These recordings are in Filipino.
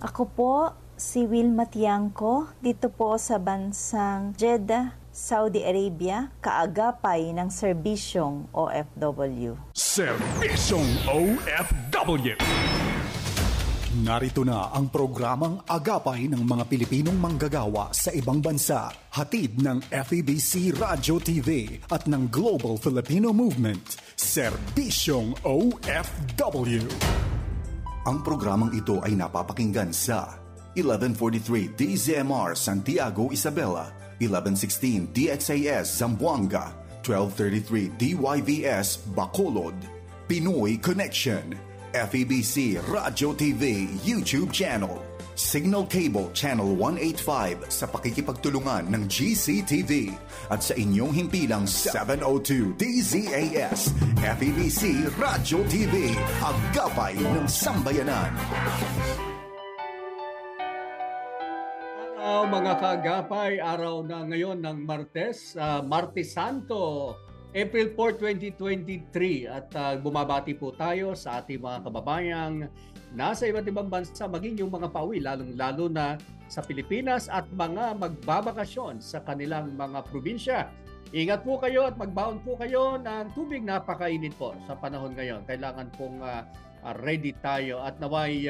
Ako po si Wilma Tiangco, dito po sa bansang Jeddah, Saudi Arabia, kaagapay ng serbisyong OFW. Serbisyong OFW. Narito na ang programang agapay ng mga Pilipinong manggagawa sa ibang bansa. Hatid ng FEBC Radio TV at ng Global Filipino Movement. Serbisyong OFW. Ang programang ito ay napapakinggan sa 1143 DZMR Santiago, Isabela, 1116 DXAS Zamboanga, 1233 DYVS Bacolod, Pinoy Connection, FEBC Radio TV YouTube channel, Signal Cable Channel 185 sa pakikipagtulungan ng GCTV at sa inyong himpilang 702 DZAS FEBC Radio TV, agapay ng sambayanan. Mga kaagapay, araw na ngayon ng Martes, Martes Santo, April 4, 2023 at bumabati po tayo sa ating mga kababayang nasa iba't ibang bansa, maging yung mga pauwi, lalong-lalo na sa Pilipinas at mga magbabakasyon sa kanilang mga probinsya. Ingat po kayo at magbaon po kayo ng tubig, napakainit po sa panahon ngayon. Kailangan pong ready tayo at naway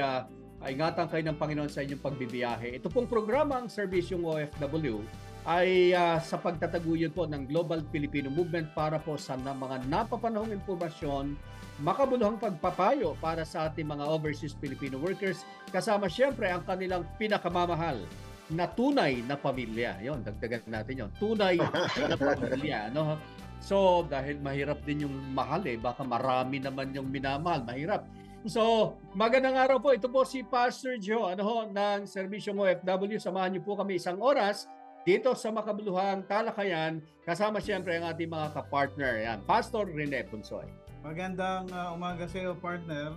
ingatan kayo ng Panginoon sa inyong pagbibiyahe. Ito pong programang Serbisyong OFW ay sa pagtataguyod po ng Global Filipino Movement para po sa mga napapanahong impormasyon, makabuluhang pagpapayo para sa ating mga overseas Filipino workers, kasama siyempre ang kanilang pinakamamahal na tunay na pamilya. Yon, dagdagan natin yon. Tunay na pamilya, no? So, dahil mahirap din yung mahal baka marami naman yung minamahal, mahirap. So, magandang araw po. Ito po si Pastor Joe ng Serbisyong OFW. Samahan niyo po kami isang oras dito sa makabuluhang talakayan, kasama siyempre ang ating mga kapartner. Yan, Pastor Rene Bunsoy. Magandang umaga sa iyo, partner.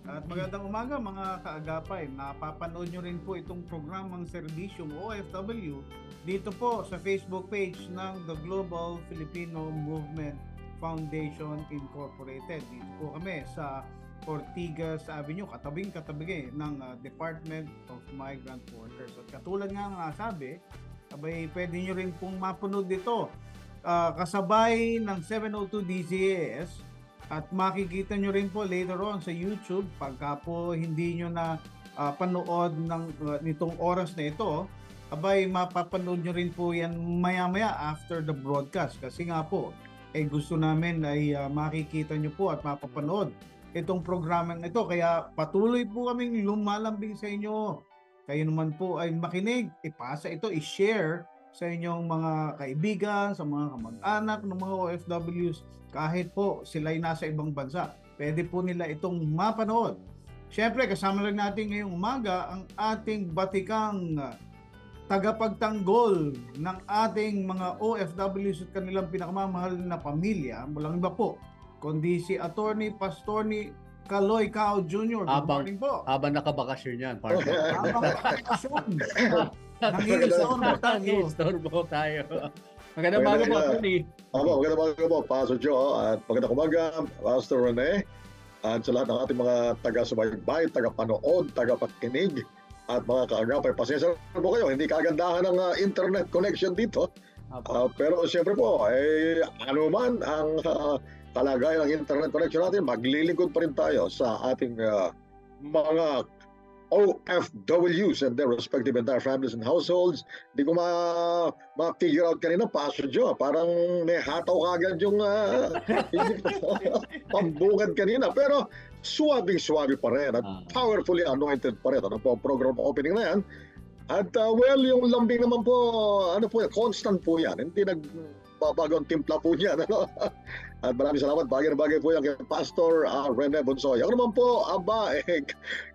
At magandang umaga mga kaagapay. Napapanood nyo rin po itong programang Serbisyong OFW dito po sa Facebook page ng The Global Filipino Movement Foundation Incorporated. Dito po kami sa Ortigas Avenue, katabing-katabi ng Department of Migrant Workers. At katulad nga nasabi, abay, pwede nyo rin pong mapanood dito kasabay ng 702 DZAS at makikita nyo rin po later on sa YouTube pagka po hindi nyo na panood nitong oras na ito, abay mapapanood nyo rin po yan maya-maya after the broadcast kasi nga po gusto namin ay makikita nyo po at mapapanood itong programang ito, kaya patuloy po kaming lumalambing sa inyo. Kayo naman po ay makinig, ipasa ito, i-share sa inyong mga kaibigan, sa mga kamag-anak ng mga OFWs, kahit po sila'y nasa ibang bansa. Pwede po nila itong mapanood. Siyempre, kasama lang natin ngayong umaga ang ating batikang tagapagtanggol ng ating mga OFWs at kanilang pinakamamahal na pamilya. Walang iba po, kundi si Attorney Pastorni Kaloy Cao Jr. Good morning po. Habang nakabakasyon yan, partner. Habang nakabakasyon. Nangin-istorbo tayo. Magandang umaga po, Atty. Magandang umaga po, Pastor Joe. At magandang umaga, Pastor Rene. At sa lahat ng ating mga taga-subaybay, taga-panood, taga-pakinig, at mga kaagapay. Pasensya po kayo, hindi kagandahan ng internet connection dito. Pero siyempre po, ano man ang kalagayan ng internet connection natin, maglilingkod pa rin tayo sa ating mga OFWs and their respective entire families and households. Hindi ko ma-figure out kanina, Pastor Joe, parang may hataw kagad yung pambungad kanina. Pero suwabing-suwabi pa rin at powerfully anointed pa rin. Ano po ang program opening na yan? At yung lambing naman po, constant po yan. Hindi nagbabago ang timpla po niyan. At maraming salamat, bagay na bagay po yan kay Pastor Rene Bunsoy. Ako naman po,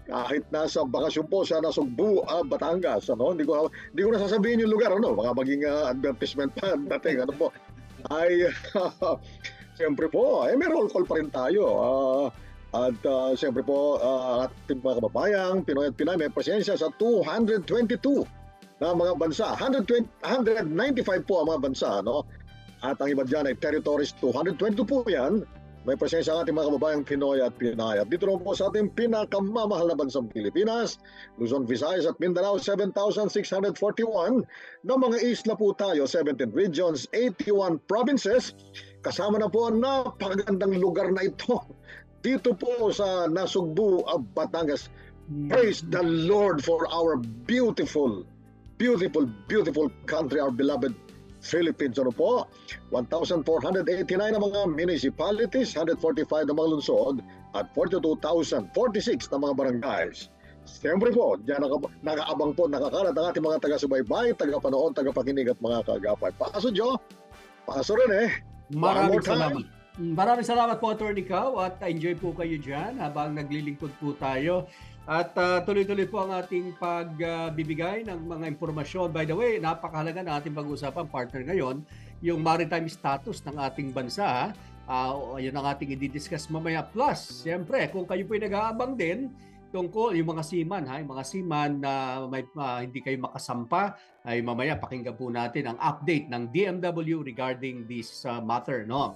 kahit nasa bakasyon po sa Nasugbu, Batangas, hindi ko nasasabihin yung lugar, baka maging advertisement pa dating, ay siyempre po, may roll call pa rin tayo. At siyempre po, ating mga kababayang Pinoy at Pinay may presensya sa 222 na mga bansa. 195 po ang mga bansa, At ang iba dyan ay territories, 222 po yan, may presensya ang ating mga kababayang Pinoy at Pinay. At dito rin po sa ating pinakamamahal na bansang Pilipinas, Luzon, Visayas at Mindanao, 7,641. Na mga isla po tayo, 17 regions, 81 provinces. Kasama na po ang napakagandang lugar na ito. Dito po sa Nasugbu, Batangas. Praise the Lord for our beautiful country, our beloved Philippines. Ano po? 1,489 na mga municipalities, 145 na mga lungsod, at 42,046 na mga barangays. Siyempre po, diyan nakaabang po, nakakalat ang ating mga taga-subaybay, taga-panood, taga-pakinig at mga kaagapay. Paso, Joe. Paso rin Maraming salamat. Maraming salamat po, Attorney Kao, at enjoy po kayo dyan habang naglilingkod po tayo. At tuloy-tuloy po ang ating pagbibigay ng mga impormasyon. By the way, napakahalaga na ating pag-uusapan, partner, ngayon, yung maritime status ng ating bansa. Yun ang ating i-discuss mamaya. Plus, siyempre, kung kayo po nag-aabang din tungkol yung mga seaman, yung mga seaman na hindi kayo makasampa, ay mamaya pakinggan po natin ang update ng DMW regarding this matter. No?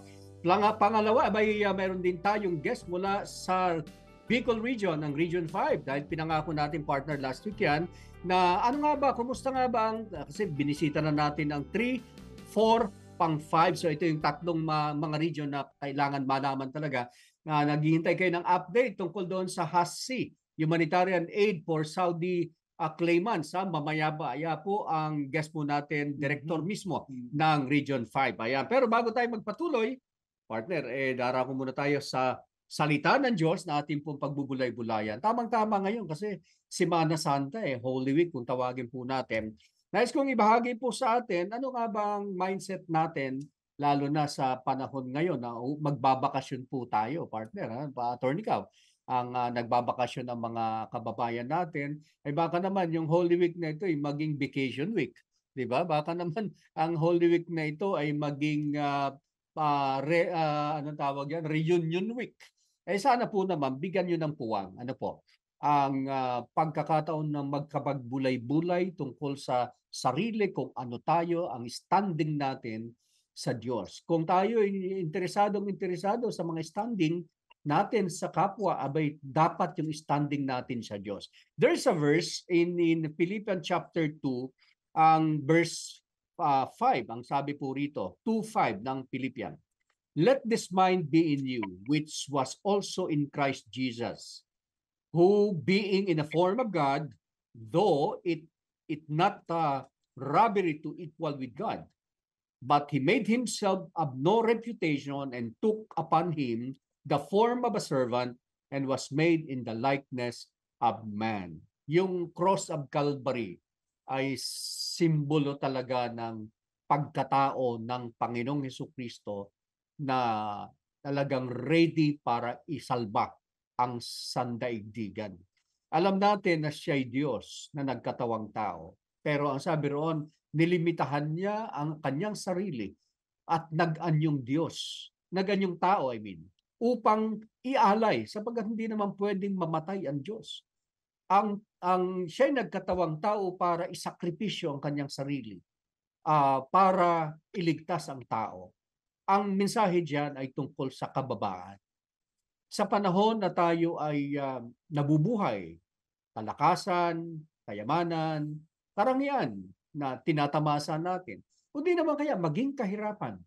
Pangalawa, mayroon din tayong guest mula sa Bicol Region, ang Region 5, dahil pinangako natin, partner, last week yan, na ano nga ba, kumusta nga ba kasi binisita na natin ang 3, 4, pang 5. So ito yung tatlong mga region na kailangan malaman talaga na naghihintay kayo ng update tungkol doon sa HASC, Humanitarian Aid for Saudi claimants. Mamaya ba, po ang guest po natin, director mismo ng Region 5. Ayan. Pero bago tayo magpatuloy, partner, darako muna tayo sa salita ng Diyos na ating pong pagbubulay-bulayan. Tamang-tama ngayon kasi Semana Santa, Holy Week kung tawagin po natin. Nais kong ibahagi po sa atin, ano nga ba ang mindset natin, lalo na sa panahon ngayon na magbabakasyon po tayo, partner. Attorney Kao, ang nagbabakasyon ng mga kababayan natin, ay baka naman yung Holy Week na ito ay maging vacation week. Diba? Baka naman ang Holy Week na ito ay maging anong tawag yan? Reunion week. Sana po naman, bigyan nyo ng puwang. Ano po? Ang pagkakataon ng magkapagbulay-bulay tungkol sa sarili, kung ano tayo, ang standing natin sa Diyos. Kung tayo interesado sa mga standing natin sa kapwa, abay dapat yung standing natin sa Diyos. There's a verse in Philippians chapter 2, ang verse 5, ang sabi po rito, 2:5 ng Philippians. Let this mind be in you, which was also in Christ Jesus, who being in the form of God, though it not robbery to equal with God, but he made himself of no reputation and took upon him the form of a servant and was made in the likeness of man. Yung cross of Calvary ay simbolo talaga ng pagkatao ng Panginoong Hesukristo na talagang ready para isalba ang sandaigdigan. Alam natin na siya'y Diyos na nagkatawang tao. Pero ang sabi roon, nilimitahan niya ang kanyang sarili at nag-anyong Diyos, nag-anyong tao, upang ialay sapagkat hindi naman pwedeng mamatay ang Diyos. Ang siya'y nagkatawang tao para isakripisyo ang kanyang sarili, para iligtas ang tao. Ang mensahe diyan ay tungkol sa kababaan. Sa panahon na tayo ay nabubuhay, kalakasan, kayamanan, karangyaan na tinatamasa natin, kundi naman kaya maging kahirapan.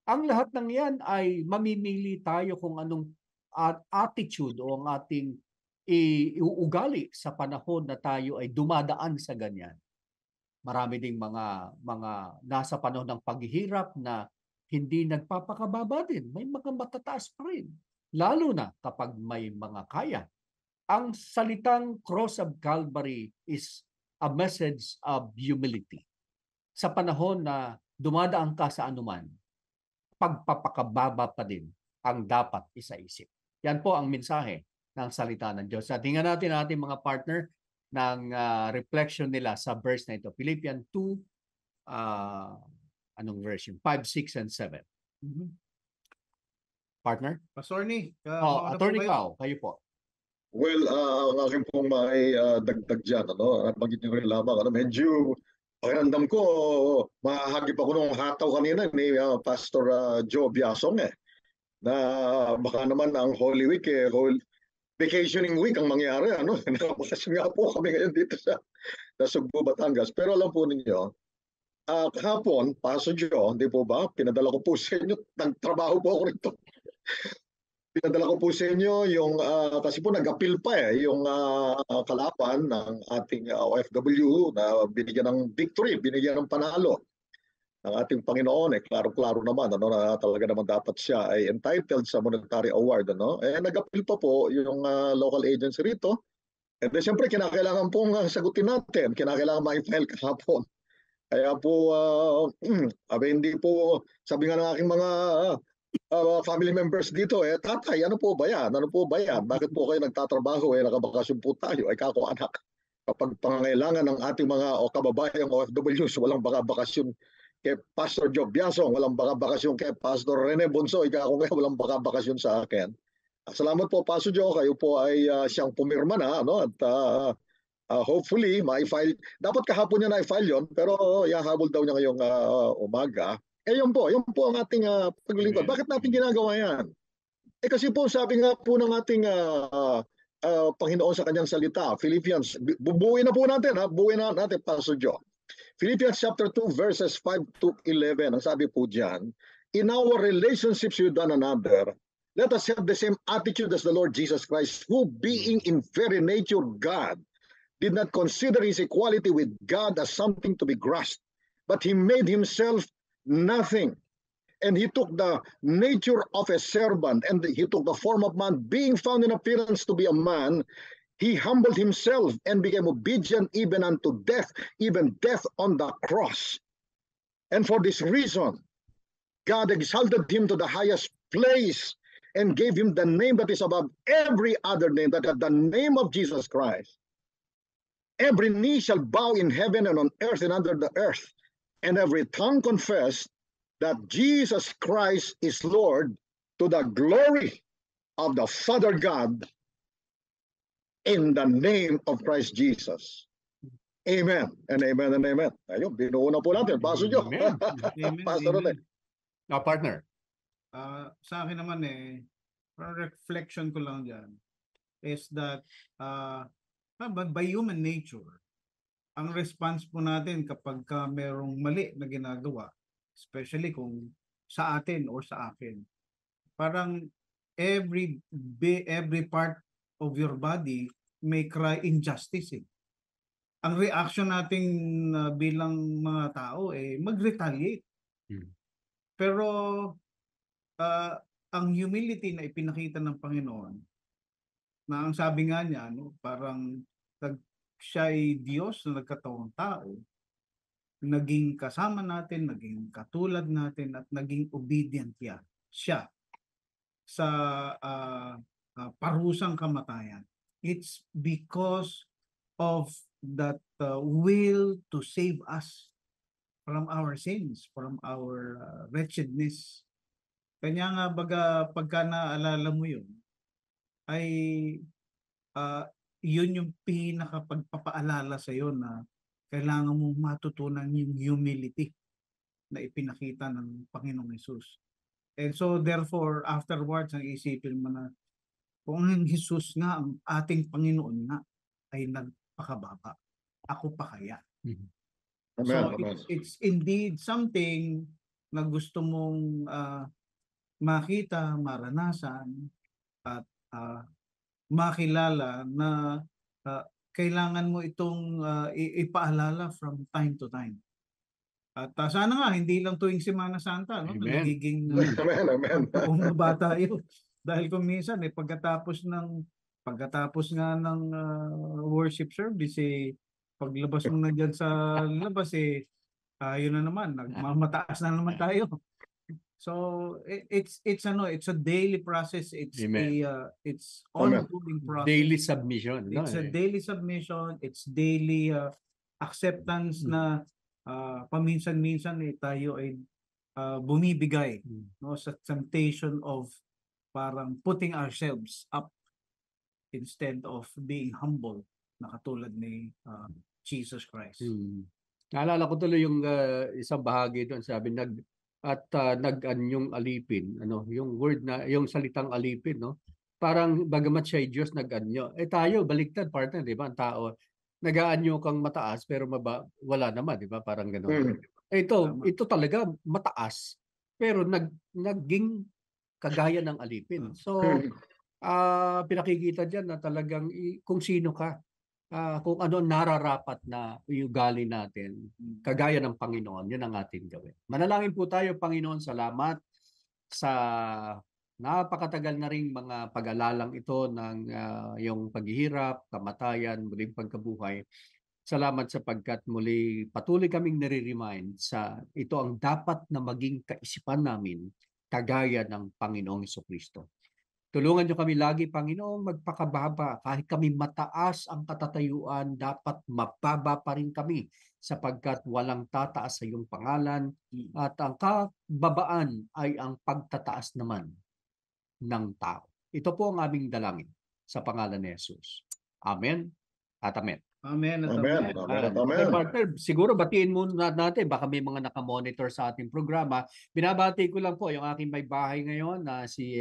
Ang lahat ng yan ay mamimili tayo kung anong attitude o ang ating iuugali sa panahon na tayo ay dumadaan sa ganyan. Marami ding mga nasa panahon ng paghihirap na hindi nagpapakababa din. May mga matataas pa rin. Lalo na kapag may mga kaya. Ang salitang cross of Calvary is a message of humility. Sa panahon na dumadaan ka sa anuman, pagpapakababa pa din ang dapat isaisip. Yan po ang mensahe ng salita ng Diyos. At tingnan natin ang ating mga partner ng reflection nila sa verse na ito. Philippians 2, anong version? 5, 6, and 7. Partner? Pastorny, Attorney Kao, kayo po. Well, ang aking pong dagdag dyan, nabanggit niyo rin lamang, medyo pakiramdam ko, mahagip ako nung hataw kanina ni Pastor Joe Biasong na baka naman ang Holy Week, vacationing week ang mangyari. Ano? Nakabakasyon nga po kami ngayon dito sa Sugbo, Batangas. Pero alam po ninyo, kahapon, Paso Joe, hindi po ba? Pinadala ko po sa inyo, nagtrabaho po ako rito. Pinadala ko po sa inyo yung, kasi po nag-appeal pa yung kalaban ng ating OFW na binigyan ng victory, binigyan ng panalo ng ating Panginoon. Klaro-klaro naman na talaga naman dapat siya ay entitled sa monetary award. Nag-appeal pa po yung local agency rito. And then siyempre kinakailangan pong sagutin natin, kinakailangan ma-file kahapon. Kaya po, hindi po, sabi nga ng aking mga family members dito, tatay, ano po ba yan? Ano po ba yan? Bakit po kayo nagtatrabaho? Nakabakasyon po tayo. Kako anak, kapag pangangailangan ng ating mga kababayang OFWs, walang bakasyon kay Pastor Job Biasong, walang bakasyon kay Pastor Rene Bonso, kako nga walang bakasyon sa akin. Salamat po, Pastor Joe. Kayo po ay siyang pumirma na, at hopefully, ma-file. Dapat kahapon niya na-file yun, pero yahabol daw niya ngayong umaga. Yun po ang ating paglilingkod. Bakit natin ginagawa yan? Kasi po, sabi nga po ng ating Panginoon sa kanyang salita, Philippians, bubuin na po natin, bubuin na natin, Pastor Joe. Philippians chapter 2, verses 5 to 11, ang sabi po dyan, in our relationships with one another, let us have the same attitude as the Lord Jesus Christ, who being in very nature God, did not consider his equality with God as something to be grasped, but he made himself nothing. And he took the nature of a servant, and he took the form of man, being found in appearance to be a man. He humbled himself and became obedient even unto death, even death on the cross. And for this reason, God exalted him to the highest place and gave him the name that is above every other name, that at the name of Jesus Christ, every knee shall bow in heaven and on earth and under the earth, and every tongue confess that Jesus Christ is Lord, to the glory of the Father God, in the name of Christ Jesus. Amen and amen and amen. Ayun, binuo na po natin. Pastor Joe. Pastor Rene. Partner. Sa akin naman reflection ko lang dyan is that by human nature, ang response po natin kapag merong mali na ginagawa, especially kung sa atin or sa akin, parang every part of your body may cry injustice. Ang reaction natin bilang mga tao mag-retaliate. Pero ang humility na ipinakita ng Panginoon, na ang sabi nga niya, parang siya ay Diyos na nagkatawang tao, naging kasama natin, naging katulad natin, at naging obedient siya sa parusang kamatayan. It's because of that will to save us from our sins, from our wretchedness. Kanya nga pagka naalala mo yun, ay yun yung pinakapagpapaalala sa iyo na kailangan mong matutunan yung humility na ipinakita ng Panginoong Hesus. And so therefore, afterwards, ang isipin mo na kung ang Hesus nga, ang ating Panginoon nga, ay nagpakababa, ako pa kaya? Amen, So amen. it's indeed something na gusto mong makita, maranasan, at makilala na kailangan mo itong ipaalala from time to time. At sana nga, hindi lang tuwing Semana Santa, no? Nagiging Amen. bumaba tayo. Dahil kung minsan, pagkatapos nga ng worship service, paglabas mo na dyan sa labas, yun na naman, nagmamataas na naman tayo. So it's a daily process. It's it's ongoing process. Daily submission. It's a daily submission. It's daily acceptance na paminsan-minsan tayo ay bumibigay sa temptation of parang putting ourselves up instead of being humble na katulad ni Jesus Christ. Naalala ko tuloy yung isang bahagi doon, sabi at nag-anyong alipin, ano, yung word na yung salitang alipin, no? Parang bagamat siya ay Diyos nag-anyo. Tayo baliktad, partner, di ba? Ang tao nag-aanyo kang mataas pero wala naman, di ba? Parang ganoon. Ito talaga mataas pero naging kagaya ng alipin. So pinakikita diyan na talagang kung sino ka, kung ano nararapat na iugali natin, kagaya ng Panginoon, yun ang ating gawin. Manalangin po tayo, Panginoon, salamat sa napakatagal na ring mga pag-alalang ito ng yung paghihirap, kamatayan, muling pagkabuhay. Salamat sapagkat muli patuloy kaming nare-remind sa ito ang dapat na maging kaisipan namin kagaya ng Panginoong Hesukristo. Tulungan niyo kami lagi, Panginoong, magpakababa. Kahit kami mataas ang katatayuan, dapat mababa pa rin kami sapagkat walang tataas sa iyong pangalan at ang kababaan ay ang pagtataas naman ng tao. Ito po ang aming dalangin sa pangalan ni Jesus. Amen at amen. Amen. Amen. Okay, partner, siguro batiin muna natin, baka may mga nakamonitor sa ating programa. Binabati ko lang po yung aking may bahay ngayon na si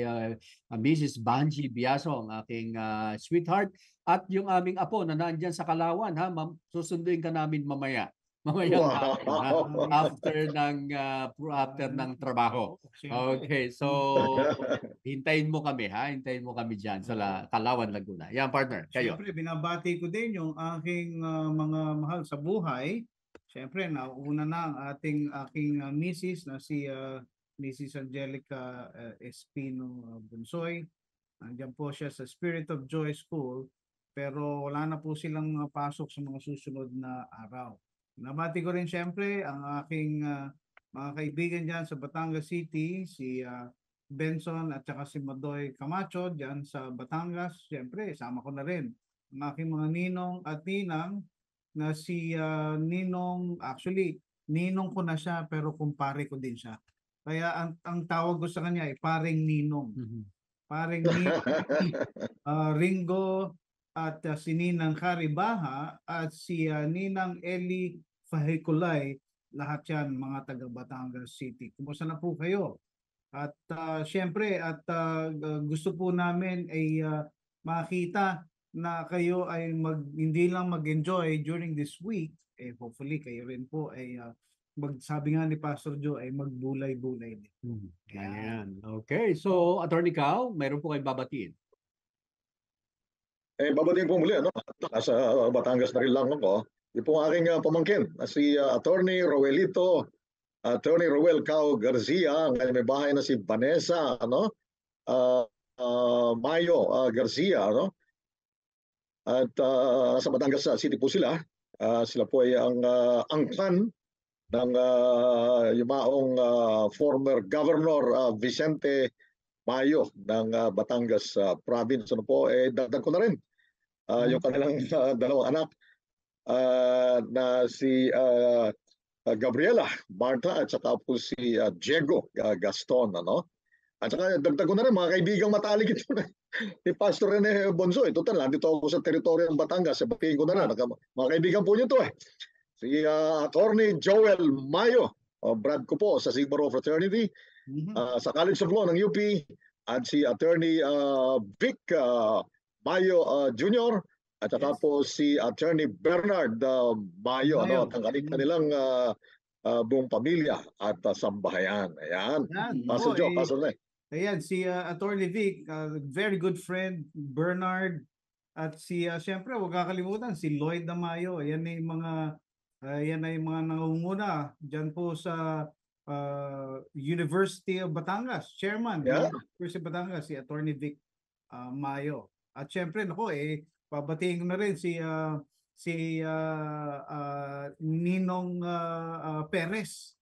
Mrs. Banji Biaso, ang aking sweetheart, at yung aming apo na nandyan sa Kalawan. Susunduin ka namin mamaya. Mamayang after ng trabaho. Okay, so hintayin mo kami hintayin mo kami diyan sa Kalawan, Laguna. Yan, partner, kayo. Siyempre binabati ko din yung aking mga mahal sa buhay. Siyempre nauna na ang aking misis na si Mrs. Angelica Espino Bunsoy. Nandiyan po siya sa Spirit of Joy School pero wala na po silang pasok sa mga susunod na araw. Nabati ko rin siyempre ang aking mga kaibigan dyan sa Batangas City, si Benson at saka si Madoy Camacho dyan sa Batangas. Siyempre, sama ko na rin ang aking mga ninong at ninang na si Ninong, actually, ninong ko na siya pero kumpare ko din siya. Kaya ang tawag ko sa kanya ay paring ninong. Paring ninong, Ringo, at si Ninang Karibaha at si Ninang Eli Fahikulay, lahat yan mga taga Batangas City. Kumusta na po kayo? At syempre gusto po namin ay makita na kayo ay hindi lang mag-enjoy during this week, hopefully kayo rin po ay sabi nga ni Pastor Joe ay magbulay-bulay din. Ayan. Okay, so Attorney Cao, mayroon po kayong babatiin. Babatiin po muli, nasa Batangas na rin lang ako. Yung po aking pamangkin, si Attorney Roelito, Attorney Roel Cao Garcia, ang may bahay na si Vanessa, Mayo Garcia, at sa Batangas City po sila. Sila po ay ang angkan ng yumaong former Governor Vicente Mayo ng Batangas Province. Dagdag ko na rin yung kanilang dalawang anak na si Gabriela Marta at saka po si Diego Gaston. At saka dagdag ko na rin mga kaibigang matalik ito ni Pastor Rene Bonzo. Total, nandito ako sa teritoryo ng Batangas. Batiin ko na rin. Mga kaibigan po niyo ito si Attorney Joel Mayo, Brad ko po sa Sigma Rho Fraternity, sa College of Law ng UP, at si Attorney Vic Mayo Jr., at saka po si Attorney Bernard Mayo, at ang kanilang buong pamilya at sambahayan. Ayan. Pastor Joe, Pastor Rene. Ayan, si Attorney Vic, very good friend, Bernard, at si siyempre huwag kakalimutan si Lloyd Mayo. Yan ay mga nangunguna diyan po sa University of Batangas, Chairman University of Batangas, si Attorney Vic Mayo. At siyempre babatiin ko na rin si Ninong Perez.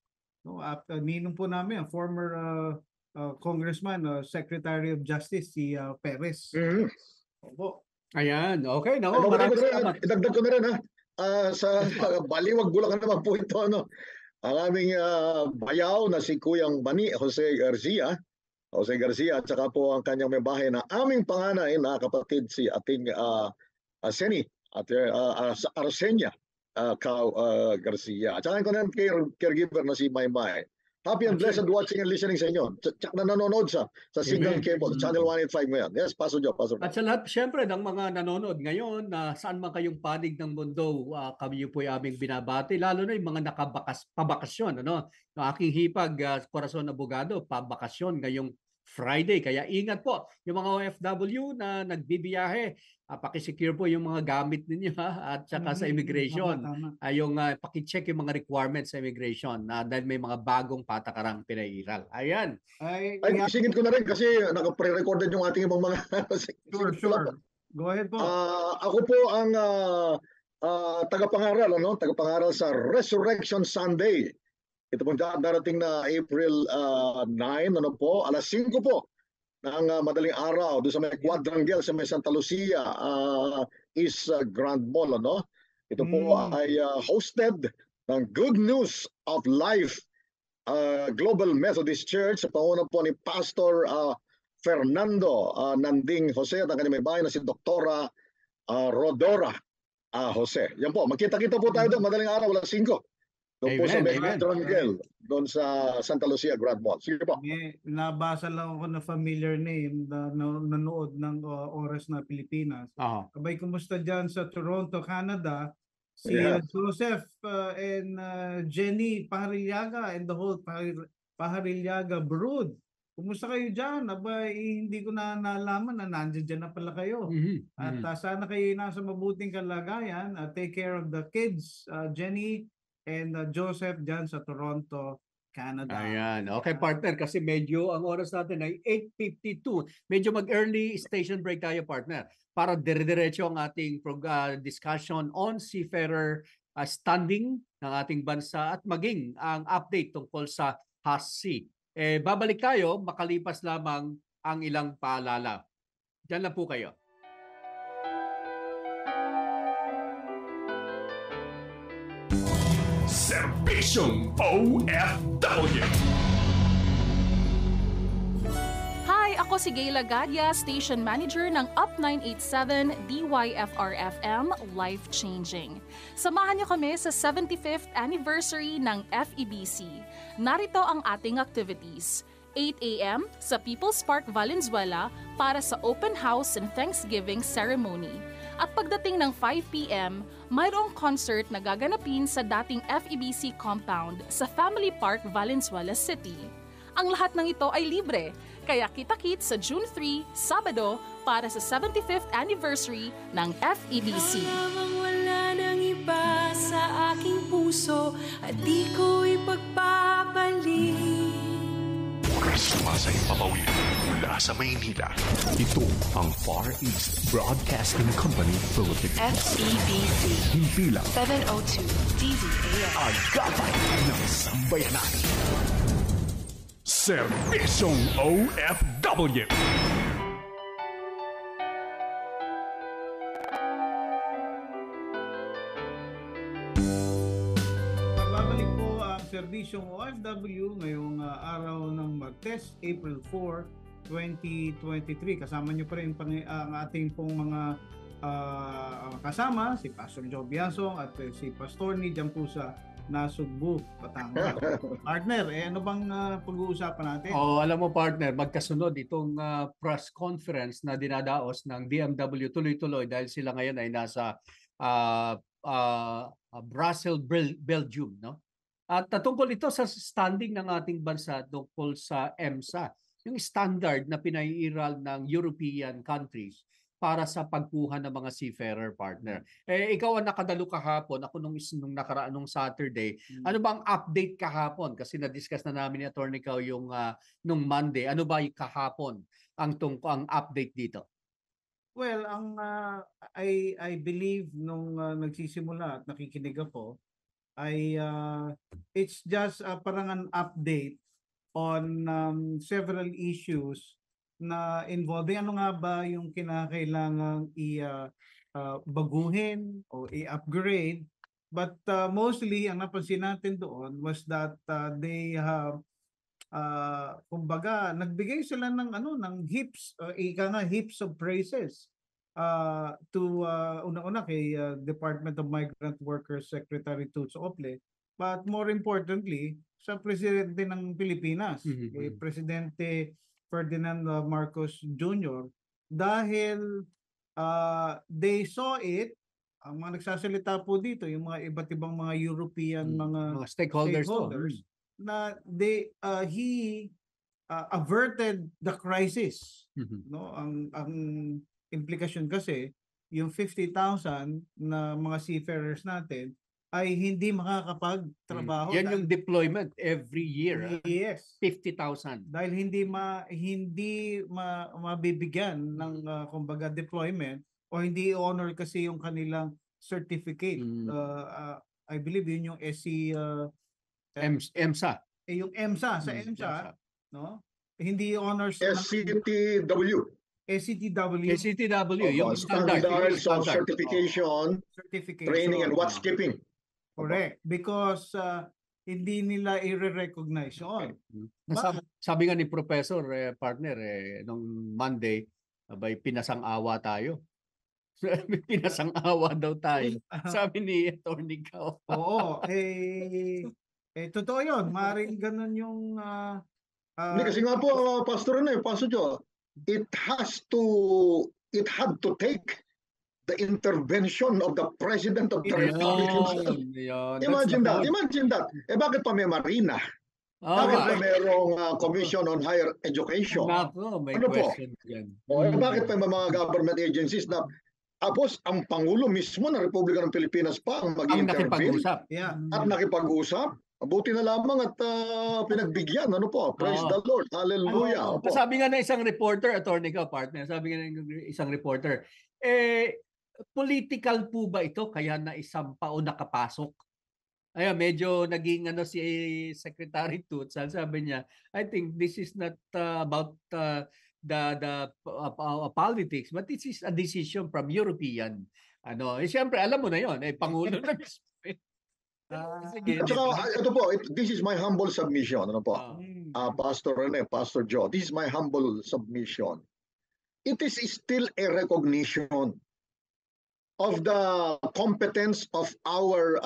Ninong po namin, former Congressman, Secretary of Justice, si Perez. Opo. Ayan, okay. Maraming salamat. Idagdag ko na rin sa Baliwag, Bulacan naman po ito. Ang aming bayaw na si Kuyang Bani, Jose Garcia, at saka po ang kanyang may bahay na aming panganay na kapatid si ating Seni, Arsenia Cao Garcia. At saka ko na caregiver na si Maymay. Happy and blessed watching and listening sa inyo. Tsak na nanonood sa single Amen. cable, Channel 185 ngayon. Yes, Pastor Joe. At sa lahat, syempre, ng mga nanonood ngayon, na saan man kayong panig ng mundo, kami po ay aming binabati, lalo na yung mga pabakasyon. Ano? Yung aking hipag, Corazon Abogado, pabakasyon ngayong Friday. Kaya ingat po yung mga OFW na nagbibiyahe. Pakisecure po yung mga gamit ninyo at saka sa immigration. Yung pakicheck yung mga requirements sa immigration dahil may mga bagong patakarang pinairal. Ayan. Ay, isingin ko na rin kasi naka-pre-recorded yung ating ibang mga... Sure. Go ahead po. Ako po ang tagapangaral, tagapangaral sa Resurrection Sunday. Ito po darating na April 9, alas 5 po ng madaling araw doon sa may quadrangle sa may Santa Lucia East Grand Mall. Ito po ay hosted ng Good News of Life Global Methodist Church sa panguna po ni Pastor Fernando Nanding Jose at ang kanyang may bahay na si Doktora Rodora Jose. Yan po, magkita-kita po tayo doon madaling araw, alas 5. Doon po sa Quadrangle, doon sa Santa Lucia Grand Mall. Sige po. Nabasa lang ako na familiar name na nanood ng Oras na Pilipinas. Abay, kumusta dyan sa Toronto, Canada? Si Joseph and Jenny Paharilyaga and the whole Paharilyaga brood. Kumusta kayo dyan? Abay, hindi ko na nalaman na nandiyan dyan na pala kayo. At sana kayo nasa mabuting kalagayan. Take care of the kids, Jenny and Joseph dyan sa Toronto, Canada. Ayan. Okay, partner, kasi medyo ang oras natin ay 8:52. Medyo mag-early station break tayo, partner, para dire-diretso ang ating discussion on seafarer standing ng ating bansa at maging ang update tungkol sa HASC. Babalik tayo makalipas lamang ang ilang paalala. Diyan lang po kayo. Serbisyong OFW. Hi, ako si Gayla Gadia, Station Manager ng Up 987 DYFR-FM Life Changing. Samahan niyo kami sa 75th anniversary ng FEBC. Narito ang ating activities. 8 a.m. sa People's Park, Valenzuela para sa Open House and Thanksgiving Ceremony. At pagdating ng 5 p.m., mayroong concert na gaganapin sa dating FEBC compound sa Family Park, Valenzuela City. Ang lahat ng ito ay libre, kaya kita-kits sa June 3, Sabado, para sa 75th anniversary ng FEBC. Wala nang iba sa aking puso at di ko ipagpapalit. Sumasay papawid mula sa Maynila. Ito ang Far East Broadcasting Company Philippines. FEBC. Hindi lang 702 DZAM. agapay ng sambayanan. Serbisyong OFW. Serbisyong OFW ngayong araw ng Martes, April 4, 2023. Kasama nyo pa rin ang ating pong mga kasama, si Pastor Joe Biasong at si Pastor ni dyan po sa Nasugbu, Batangas. Partner, ano bang pag-uusapan natin? Alam mo partner, magkasunod itong press conference na dinadaos ng BMW tuloy-tuloy dahil sila ngayon ay nasa Brussels, Belgium, no? At tungkol ito sa standing ng ating bansa tungkol sa EMSA, yung standard na pinaiiral ng European countries para sa pagkuha ng mga seafarer, partner. Ikaw ang nakadalo kahapon, ako nung nakaraang Saturday. Ano ba ang update kahapon? Kasi na-discuss na namin ni Attorney Cao yung nung Monday. Ano ba yung kahapon ang update dito? Well, I believe nung nagsisimula at nakikinig ako, ay it's just parang an update on several issues na involving ano nga ba yung kinakailangang baguhin o i-upgrade. But mostly, ang napansin natin doon was that they have kumbaga nagbigay sila ng heaps of praises to una-una kay Department of Migrant Workers Secretary Toots Ople, but more importantly, sa presidente ng Pilipinas, Mhm. Presidente Ferdinand Marcos Jr. dahil they saw it, ang mga nagsasalita po dito, yung mga iba't ibang mga European mga stakeholders to. na he averted the crisis. Mhm. No, ang implikasyon kasi yung 50,000 na mga seafarers natin ay hindi makakapagtrabaho. Yan yung deployment every year. Yes. 50,000. Dahil hindi mabibigyan ng kumbaga deployment o hindi honor kasi yung kanilang certificate. I believe yun yung SC EMSA. yung EMSA sa EMSA, no? Hindi honors SCTW. SCTW. Yung Standards of Certification, Training and Watchkeeping. Correct. Because hindi nila i-recognize yun. Sabi nga ni Professor, partner, nung Monday, abay, pinasang-awa tayo. Pinasang-awa daw tayo. Sabi ni Attorney Cao. Oo. Totoo yun. Maring ganun yung... Hindi kasi nga po, Pastor Joe, it had to take the intervention of the President of the Republic himself. Imagine that. Bakit pa may Marina? Bakit pa mayroong Commission on Higher Education? May ano question dyan. Bakit pa may mga government agencies na tapos ang Pangulo mismo ng Republika ng Pilipinas pa ang mag-intervene at nakipag-usap? Mabuti na lamang at pinagbigyan. Praise the Lord. Hallelujah. Sabi nga ng isang reporter, Attorney Cao, partner, sabi nga ng isang reporter, political po ba ito kaya naisampa o nakapasok? Ayan, medyo naging si Secretary Toots, sabi niya, I think this is not about the politics, but this is a decision from European. Siyempre, alam mo na yon, Pangulo na mismo. Sige, ito po, this is my humble submission. Pastor Rene, Pastor Joe, this is my humble submission. It is still a recognition of the competence of our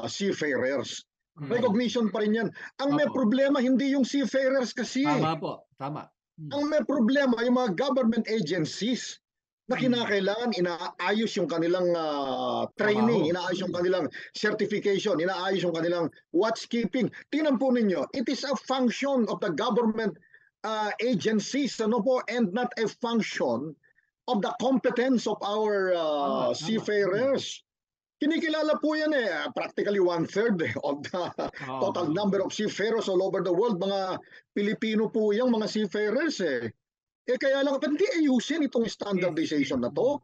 seafarers. Recognition pa rin yan. Ang may problema, hindi yung seafarers kasi. Tama po, tama. Ang may problema, yung mga government agencies na kinakailangan inaayos yung kanilang training, inaayos yung kanilang certification, inaayos yung kanilang watchkeeping. Tingnan po ninyo, it is a function of the government agencies and not a function of the competence of our seafarers. Kinikilala po yan practically 1/3 of the total number of seafarers all over the world. Mga Pilipino po yung mga seafarers kaya lang, hindi ayusin itong standardization na to.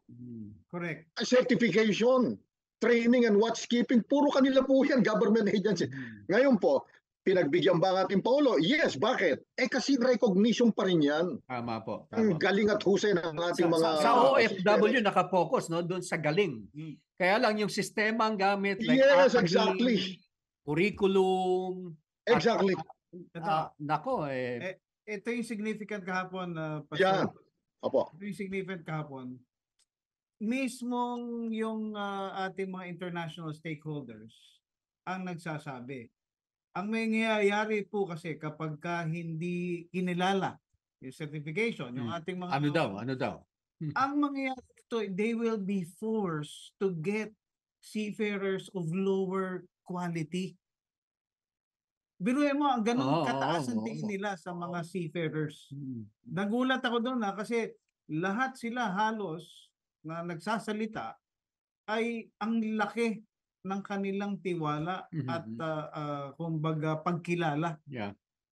Correct. Certification, training and watchkeeping, puro kanila po yan, government agency. Ngayon po, pinagbigyan ba ang ating Pangulo? Yes, bakit? Kasi recognition pa rin yan. Tama po. Ang galing at husay ng ating mga... Sa OFW, nakapokus doon sa galing. Kaya lang yung sistema ang gamit, like yes, exactly. Curriculum. Exactly. Nako ito yung significant kahapon, Pastor. Opo. Ito yung significant kahapon. Mismong yung ating mga international stakeholders ang nagsasabi. Ang mangyayari po kasi kapag hindi kinilala yung certification, yung ating mga... Ano daw? Ang mangyayari ito, they will be forced to get seafarers of lower quality. Biruin mo, ang ganun kataas ang tingin nila sa mga seafarers. Nagulat ako doon kasi lahat sila halos na nagsasalita ay ang laki ng kanilang tiwala at kumbaga pagkilala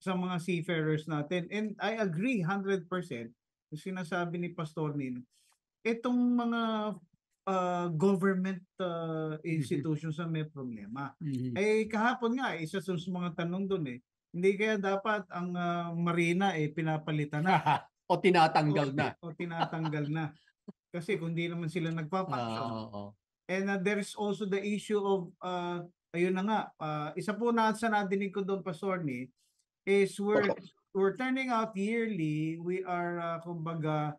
sa mga seafarers natin. And I agree 100% yung sinasabi ni Pastor Nin. Itong mga government institutions na may problema. Kahapon nga, isa sa mga tanong doon hindi kaya dapat ang Marina pinapalitan na. O tinatanggal na. O tinatanggal na. Kasi kung di naman sila nagpapaksyon. And there is also the issue of, ayun na nga, isa po na sa nadinig ko doon, Pastor Ni, is we're turning out yearly, we are, kumbaga,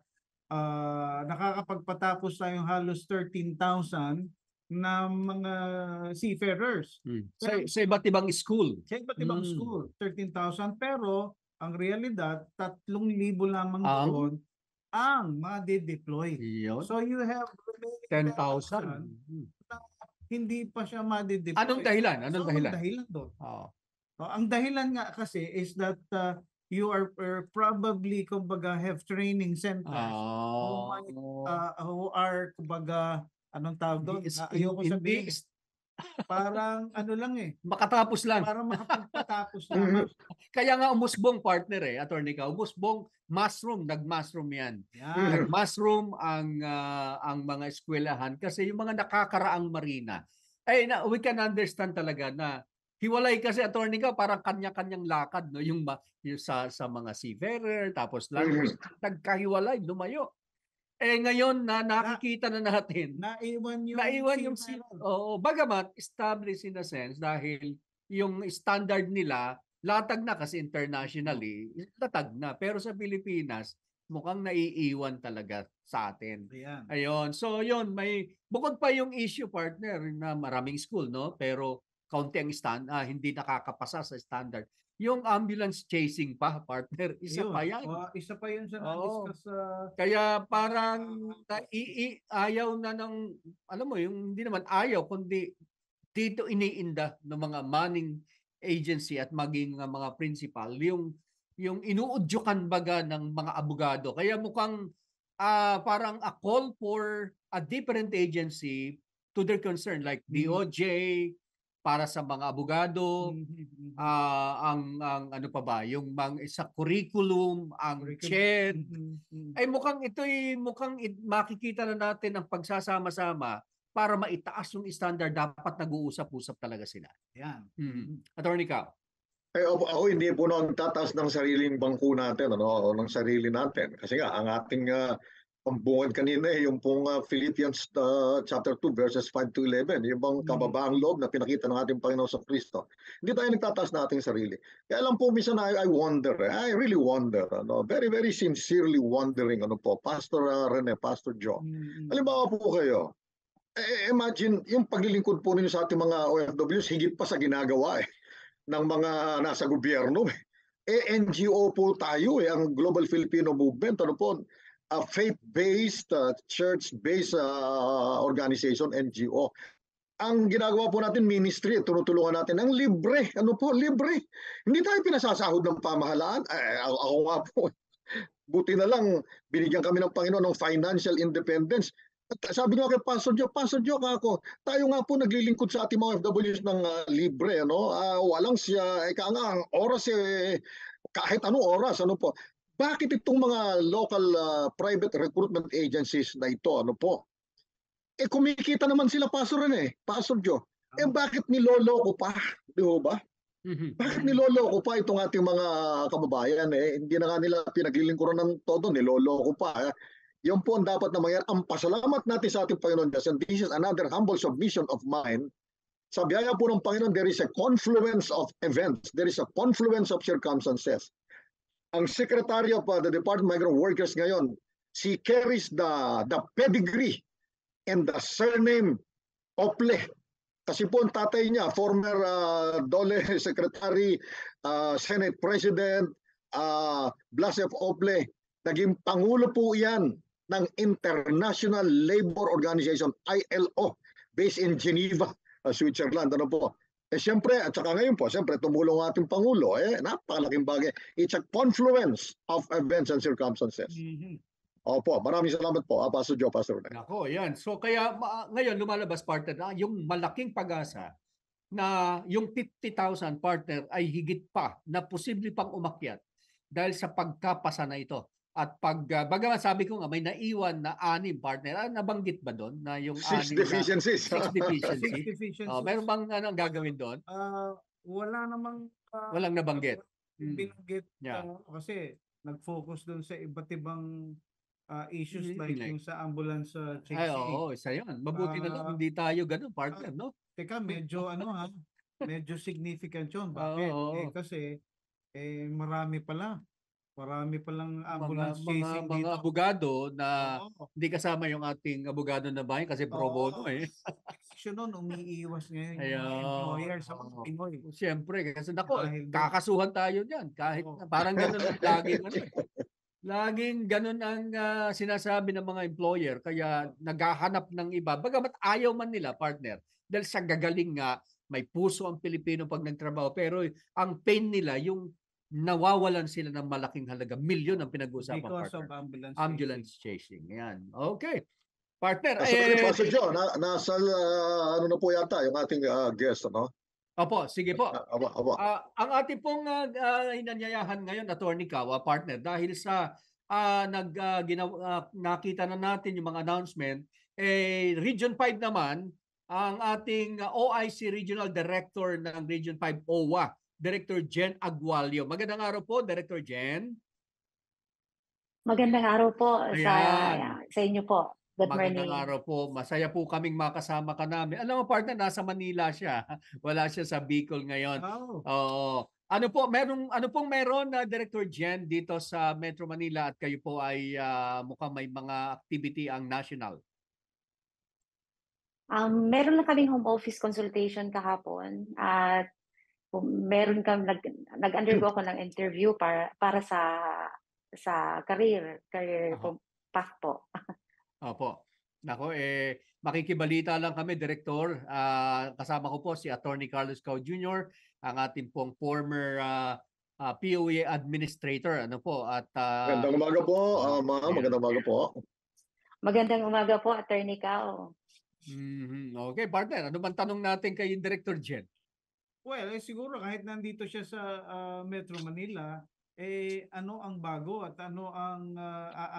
nakakapagpatapos tayong halos 13,000 na mga seafarers. Sa iba't ibang school. Sa iba't ibang school, 13,000. Pero ang realidad, 3,000 lamang doon ang ma-deploy. So you have 10,000. na hindi pa siya ma-deploy. Anong dahilan? Anong dahilan doon? Ang dahilan nga kasi is that you are probably kumbaga have training centers who are kumbaga anong tawag doon? Ayoko sabihin. Parang ano lang makatapos lang. Para makapagpatapos lang. Kaya nga umusbong partner attorney ka. Umusbong nag-mushroom yan. Nag-mushroom ang mga eskwelahan kasi yung mga nakakaraang marina. We can understand talaga na hiwalay kasi attorney ka parang kanya-kanyang lakad no yung sa mga seafarer tapos nagkahiwalay lumayo. Ngayon na nakikita na natin. Naiwan yung bagamat established in a sense dahil yung standard nila latag na kasi internationally, latag na. Pero sa Pilipinas, mukhang naiiwan talaga sa atin. Ayun. So yun, bukod pa yung issue partner na maraming school, no? Pero kaunti ang hindi nakakapasa sa standard. Yung ambulance chasing pa, partner, isa pa yan. Isa pa yun sa na-discuss. Kaya parang ayaw na ng, alam mo, yung hindi naman ayaw, kundi dito iniinda ng mga manning agency at maging mga principal, yung inuudyukan baga ng mga abogado. Kaya mukhang parang a call for a different agency to their concern, like DOJ, para sa mga abogado, ang ano pa ba, yung sa curriculum, ang CHED, ay mukhang makikita na natin ang pagsasama-sama para maitaas yung standard. Dapat nag-uusap-usap talaga sila. Yan. Attorney Cao. Ako hindi po nang tataas ng sariling bangko natin, o ng sarili natin. Kasi nga, ang ating pambungan kanina yung pong Philippians chapter 2 verses 5 to 11, yung bang kababaang loob na pinakita ng ating Panginoon sa Kristo. Hindi tayo nagtataas na ating sarili. Kaya lang po minsan I wonder, I really wonder, very very sincerely wondering, Pastor Rene, Pastor Joe. Halimbawa po kayo, imagine yung paglilingkod po ninyo sa ating mga OFWs higit pa sa ginagawa ng mga nasa gobyerno. NGO po tayo, ang Global Filipino Movement, a faith-based, church-based organization, NGO. Ang ginagawa po natin, ministry, tinutulungan natin ang libre. Libre. Hindi tayo pinasasahod ng pamahalaan. Ako nga po, buti na lang, binigyan kami ng Panginoon ng financial independence. At sabi nga kay Pastor Joe ako, tayo nga po naglilingkod sa ating mga FWs ng libre. Walang siya, ang oras kahit anong oras, Bakit itong mga local private recruitment agencies na ito, kumikita naman sila, Pastor Joe. Bakit niloloko pa? Di ba? Bakit niloloko pa itong ating mga kababayan? Hindi na nga nila pinaglilingkuran ng todo, niloloko pa. Yan po ang dapat na mangyari. Ang pasalamat natin sa ating Panginoon Diyos, and this is another humble submission of mine. Sa biyaya po ng Panginoon, there is a confluence of events. There is a confluence of circumstances. Ang Secretary of the Department of Migrant Workers ngayon, she carries the pedigree and the surname Ople. Kasi po ang tatay niya, former DOLE Secretary, Senate President, Blas F. Ople, naging Pangulo po yan ng International Labor Organization, ILO, based in Geneva, Switzerland. Siyempre, at saka ngayon po, siyempre, tumulong ang ating Pangulo. Napakalaking bagay. It's a confluence of events and circumstances. Opo, maraming salamat po, Pastor Joe, Pastor Rene. Nako, yan. So kaya ngayon lumalabas partner na yung malaking pag-asa na yung 50,000 partner ay higit pa na posible pang umakyat dahil sa pagkapasa na ito. At bagaman sabi ko nga may naiwan na 6 partner, nabanggit ba doon na yung 6 deficiencies? 6 deficiencies. Meron bang anong gagawin doon? Wala namang walang nabanggit. Binanggit kasi nag-focus doon sa iba't ibang issues like yung sa ambulance chasing. Isa yun. Mabuti na lang hindi tayo ganun partner, no? Teka, medyo medyo significant yun. Bakit? Kasi marami palang ambulance chasing dito. Mga abogado na hindi kasama yung ating abogado na bayan kasi pro bono action nun, umiiwas ngayon yung mga Ayun. employer sa mga Pinoy. Siyempre, kasi nako, Dahil doon. kakasuhan tayo diyan kahit Oo. parang ganun ang laging ano. Laging ganun ang sinasabi ng mga employer kaya naghahanap ng iba. Bagamat ayaw man nila, partner, dahil sa gagaling nga, may puso ang Pilipino pag nagtrabaho. Pero ang pain nila, yung nawawalan sila ng malaking halaga. Milyon ang pinag-uusapan, Because of partner. ambulance Ambulance chasing. Yan. Okay. Partner, Sorry, Pastor Joe, nasa ano na po yata yung ating guest, ano? Opo, sige po. Aba. Ang ating pong inanyayahan ngayon, Attorney Kawa, partner, dahil sa nakita na natin yung mga announcement, Region 5 naman, ang ating OIC Regional Director ng Region 5 OWA, Director Jen Agualio. Magandang araw po, Director Jen. Magandang araw po Ayan. sa inyo po. Good Magandang morning. araw po. Masaya po kaming makasama ka namin. Alam mo, partner, nasa Manila siya. Wala siya sa Bicol ngayon. Oh. Oo. Ano pong meron na Director Jen dito sa Metro Manila at kayo po ay mukhang may mga activity ang national? Meron lang kaming home office consultation kahapon at meron nag-undergo ako ng interview para sa career path po. Opo. Nako, makikibalita lang kami, Director. Kasama ko po si Attorney Carlos Cao Jr., ang ating pong former POA administrator. Ano po? At Magandang umaga po, ma'am. Magandang umaga po. Magandang umaga po, Attorney Cao. Okay, partner. Ano bang tanong natin kay Director Jen? Well, siguro kahit nandito siya sa Metro Manila, ano ang bago at ano ang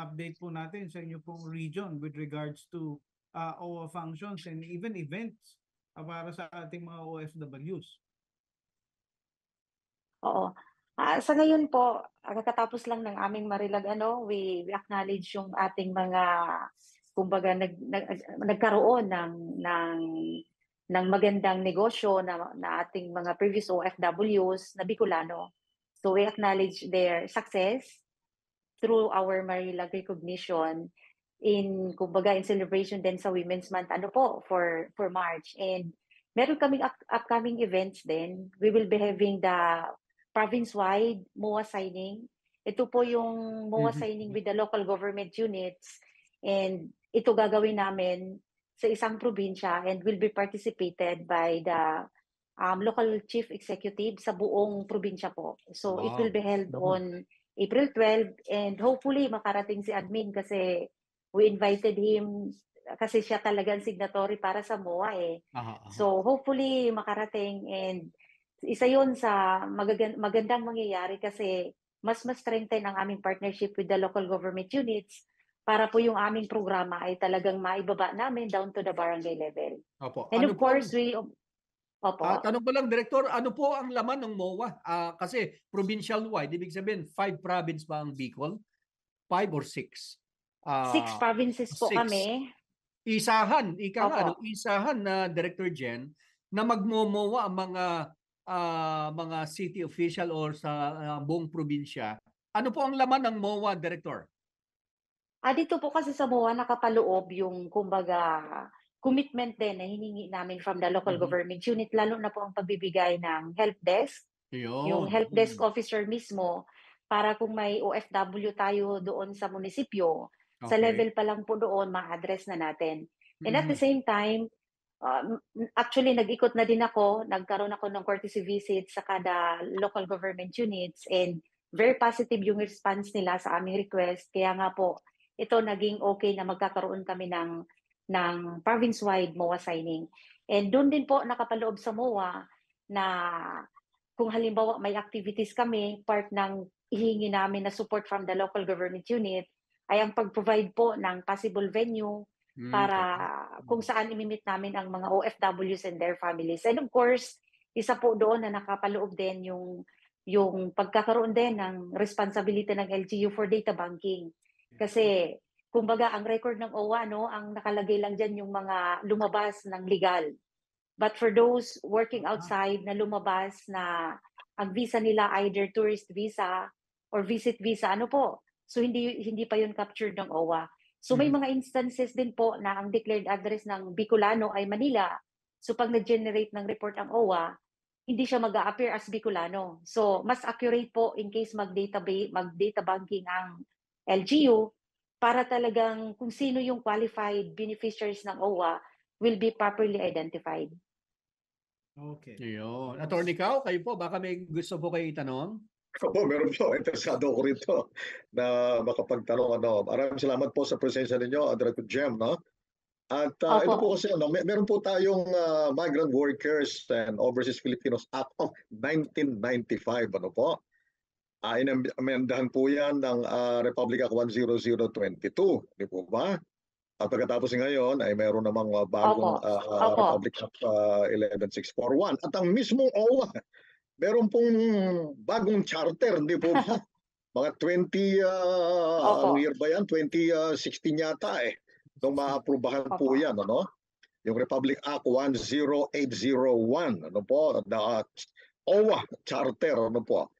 update po natin sa inyo pong region with regards to OWA functions and even events para sa ating mga OFWs? Oo. Sa ngayon po, kakatapos lang ng aming Marilag, we acknowledge yung ating mga, kumbaga, nagkaroon ng magandang negosyo na ating mga previous OFWs na Bicolano. So we acknowledge their success through our Marilag recognition in celebration din sa Women's Month for March. And meron kaming upcoming events din. We will be having the province-wide MOA signing. Ito po yung MOA signing with the local government units, and ito gagawin namin sa isang probinsya and will be participated by the local chief executive sa buong probinsya po. So it will be held on April 12 and hopefully makarating si admin kasi we invited him kasi siya talagang signatory para sa MOA . So hopefully makarating, and isa yun sa magandang mangyayari kasi mas strengthen ang aming partnership with the local government units para po yung aming programa ay talagang maibaba namin down to the barangay level. Opo. And of course, tanong ko lang, Director, ano po ang laman ng MOA? Kasi provincial-wide, ibig sabihin, 5 province ba ang Bicol? 5 or 6? 6 provinces po kami. Isahan, isahan na Director Jen, na magmo-MOA ang mga city official or sa buong probinsya. Ano po ang laman ng MOA, Director? Dito po kasi sa MOA nakapaloob yung, kumbaga, commitment din na hiningi namin from the local government unit, lalo na po ang pagbibigay ng help desk. Yung help desk officer mismo, para kung may OFW tayo doon sa munisipyo, sa level pa lang po doon, ma-address na natin. And at the same time, actually nag-ikot na din ako, nagkaroon ako ng courtesy visit sa kada local government units, and very positive yung response nila sa aming request. Kaya nga po, ito naging okay na magkakaroon kami ng province-wide MOA signing. And doon din po nakapaloob sa MOA na kung halimbawa may activities kami, part ng ihingi namin na support from the local government unit ay ang pag-provide po ng possible venue para kung saan imimit namin ang mga OFWs and their families. And of course, isa po doon na nakapaloob din yung pagkakaroon din ng responsibility ng LGU for data banking. Kasi kumbaga, ang record ng OWA, ang nakalagay lang dyan yung mga lumabas ng legal. But for those working outside na lumabas na ang visa nila either tourist visa or visit visa, so hindi pa yun captured ng OWA. So may mga instances din po na ang declared address ng Bicolano ay Manila, So pag nag-generate ng report ang OWA, hindi siya mag-a-appear as Bicolano. So mas accurate po in case mag-data banking ang LGU para talagang kung sino yung qualified beneficiaries ng OWA will be properly identified. Okay. Yun. Attorney Cao, kayo po, baka may gusto po kayo itanong? Oo, meron po. Interesado ko rito na makapagtanong. Maraming salamat po sa presensya ninyo, Director Jem. No? At ito po kasi, meron po tayong Migrant Workers and Overseas Filipinos Act of 1995. Ano po? Inamendahan po yan ng Republic Act 10022. Di po ba? At pagkatapos ngayon ay meron namang bagong Republic Act 11641. At ang mismong OWA, meron pong bagong charter, hindi po ba? Mga 20, ang year ba yan? 2016 yata eh. Nung maaprubahan po yan, ano? Yung Republic Act 10801, ano po? The OWA charter, ano po?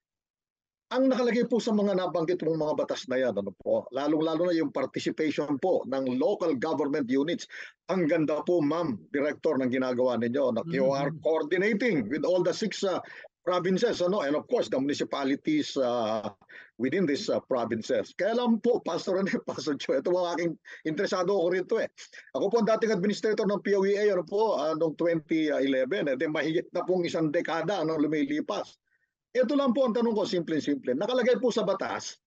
Ang nakalagay po sa mga nabanggit mong mga batas na yan, ano po, lalong-lalo na yung participation po ng local government units. Ang ganda po, Ma'am Director, ng ginagawa ninyo. You are coordinating with all the 6 provinces, ano, and of course, the municipalities within these provinces. Kaya lang po, Pastor Rene, Pastor Joe, ito ang aking interesado ko rito eh. Ako po ang dating administrator ng POEA, ano po, noong 2011, mahigit na pong 1 dekada nang lumilipas. Ito lang po ang tanong ko, simple-simple. Nakalagay po sa batas,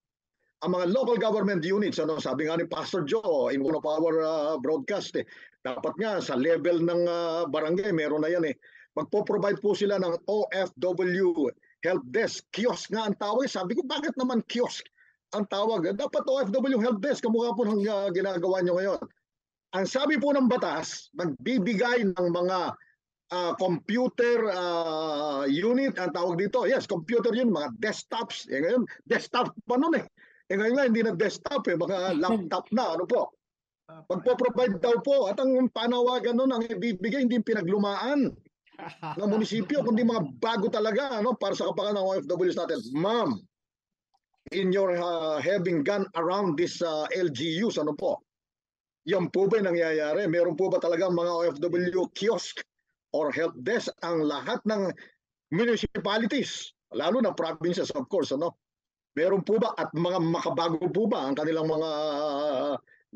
ang mga local government units, ano, sabi nga ni Pastor Joe in one of our broadcast, dapat nga sa level ng barangay, meron na yan eh. Magpo-provide po sila ng OFW help desk. Kiosk nga ang tawag. Sabi ko, bakit naman kiosk ang tawag? Dapat OFW help desk, kamukha po ng ginagawa nyo ngayon. Ang sabi po ng batas, magbibigay ng mga computer unit ang tawag dito. Yes, computer yun, mga desktops. Ngayon, desktop pa nun eh. Ngayon nga, hindi na desktop eh, mga laptop na. Ano po? Magpo-provide daw po. At ang panawagan nun, ang ibibigay, hindi pinaglumaan ng munisipyo, kundi mga bago talaga para sa kapakanan ng OFWs natin. Ma'am, in your having gone around this LGUs, ano po? Yan po ba yung nangyayari? Meron po ba talagang mga OFW kiosk or help desk ang lahat ng municipalities, lalo na provinces of course, ano? Meron po ba at mga makabago po ba ang kanilang mga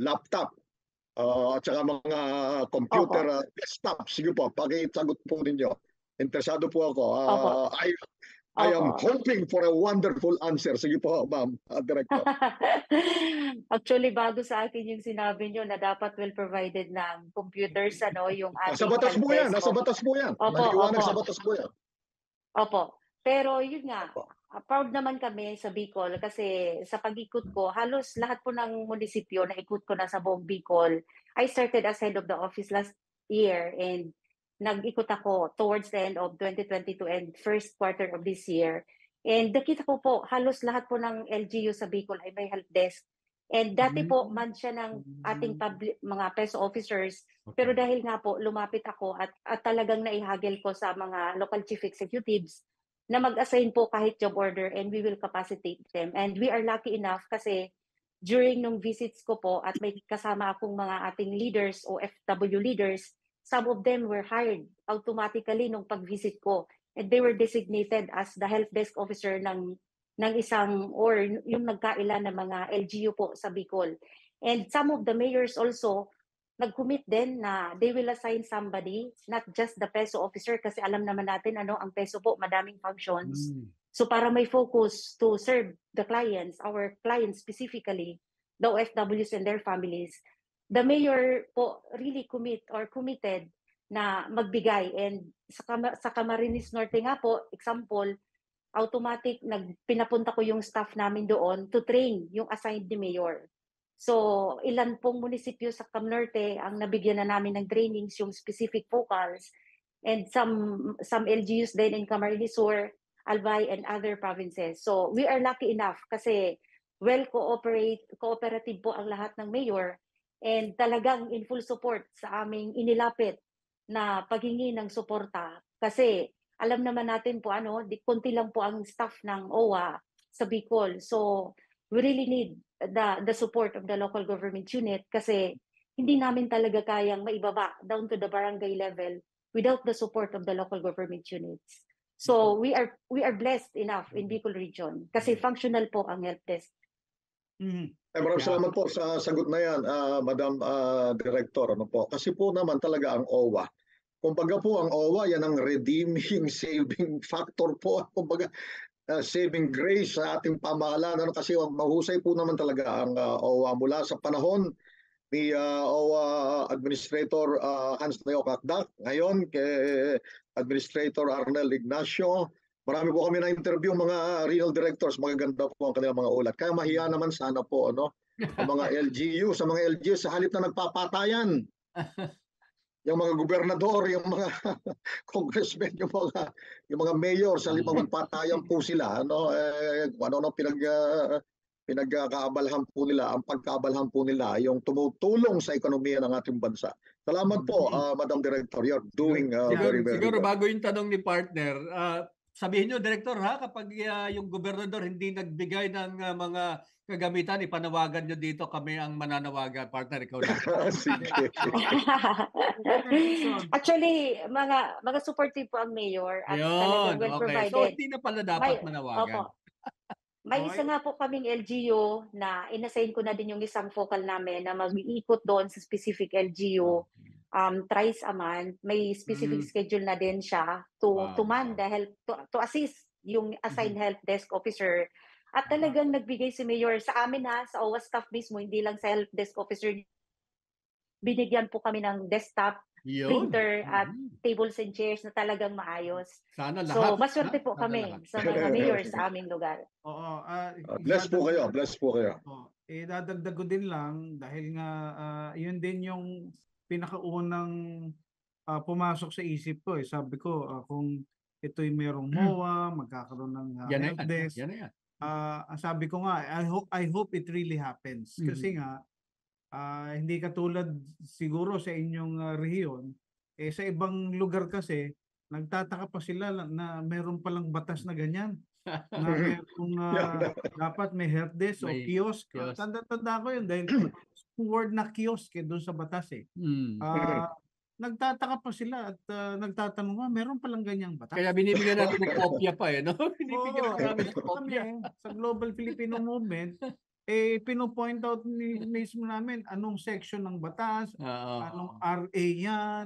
laptop at saka mga computer desktop? Sige po, pakisagot po ninyo. Interesado po ako. I am hoping for a wonderful answer. Sige po, Ma'am Director. Actually, bago sa akin yung sinabi nyo na dapat well provided ng computers, yung ating nasa batas po yan, nasa batas po yan. Naliwanag sa batas po yan. Opo. Pero yun nga, proud naman kami sa Bicol kasi sa pag-ikot ko, halos lahat po ng munisipyo na ikot ko na sa buong Bicol. I started as head of the office last year and nag-ikot ako towards the end of 2022 and first quarter of this year. And nakita ko po, halos lahat po ng LGU sa Bicol ay may help desk. And dati po, man siya ng ating mga PESO officers. Pero dahil nga po, lumapit ako at talagang naihagil ko sa mga local chief executives na mag-assign po kahit job order and we will capacitate them. And we are lucky enough kasi during nung visits ko po at may kasama akong mga ating leaders o FW leaders, some of them were hired automatically nung pag-visit ko. And they were designated as the help desk officer ng isang or yung nagkaila ng mga LGU po sa Bicol. And some of the mayors also nag-commit din na they will assign somebody, not just the PESO officer kasi alam naman natin ang PESO po, madaming functions. So para may focus to serve the clients, our clients specifically, the OFWs and their families, the mayor po really committed na magbigay. And sa Camarines Norte nga po, example, automatic pinapunta ko yung staff namin doon to train yung assigned ni mayor. So ilan pong munisipyo sa Cam Norte ang nabigyan na namin ng trainings yung specific focals, and some LGUs din in Camarines Sur, Albay and other provinces. So we are lucky enough kasi well cooperative po ang lahat ng mayor and talagang in full support sa aming inilapit na paghingi ng suporta kasi alam naman natin po konti lang po ang staff ng OWA sa Bicol. So we really need the support of the local government unit kasi hindi namin talaga kayang maibaba down to the barangay level without the support of the local government units. So we are blessed enough in Bicol region kasi functional po ang help desk. Maraming salamat po sa sagot na yan, Madam Director. Ano po? Kasi po naman talaga ang OWA. Kumbaga po ang OWA, yan ang redeeming, saving factor po. Kumbaga, saving grace sa ating pamahalaan. Ano, kasi mahusay po naman talaga ang OWA mula sa panahon ni OWA Administrator Hans Leo Kakdak. Ngayon, kay Administrator Arnel Ignacio. Marami po kami na-interview mga regional directors. Magaganda po ang kanilang mga ulat. Kaya mahiya naman sana po ano, ang mga LGU. Sa mga LGU, sa halip na nagpapatayan. Yung mga gobernador, yung mga congressmen, yung mga mayor, sa halip na magpatayan po sila. Ano, ano pinagkakaabalahan po nila, ang pagkaabalhan po nila, yung tumutulong sa ekonomiya ng ating bansa. Salamat po, Madam Director. You're doing very, very siguro well. Bago yung tanong ni partner, sabihin nyo, Director, kapag yung gobernador hindi nagbigay ng mga kagamitan, ipanawagan nyo dito, kami ang mananawagan. Partner, ikaw na. Sige. Actually, mga supportive po ang mayor at talagang well provided. So, hindi na pala dapat manawagan. Opo. May isa nga po kaming LGU na inassign ko na din yung isang focal namin na mag-iikot doon sa specific LGU thrice a month. May specific schedule na din siya to man the help to assist yung assigned help desk officer. At talagang nagbigay si Mayor sa amin sa OWA staff mismo, hindi lang sa help desk officer. Binigyan po kami ng desktop, printer at tables and chairs na talagang maayos. Sana lahat. So, maswerte po kami sa mga mayor sa aming lugar. Oo. Bless po kayo. Bless po kayo. Dadagdag ko din lang dahil nga yun din yung pinakaunang pumasok sa isip ko. Sabi ko, kung ito'y merong MOA, magkakaroon ng help desk. Sabi ko nga, I hope it really happens. Kasi nga, hindi katulad siguro sa inyong rehiyon, sa ibang lugar kasi, nagtataka pa sila na meron palang batas na ganyan. Na merong dapat may help desk o kiosk. Tanda ko yun dahil word na kiosk doon sa batas nagtataka pa sila at nagtatanong meron palang ganyang batas. Kaya binibigyan natin ng kopya pa no? Binibigyan namin ng kopya. Sa Global Filipino Movement, pino-point out mismo namin anong section ng batas, anong RA yan.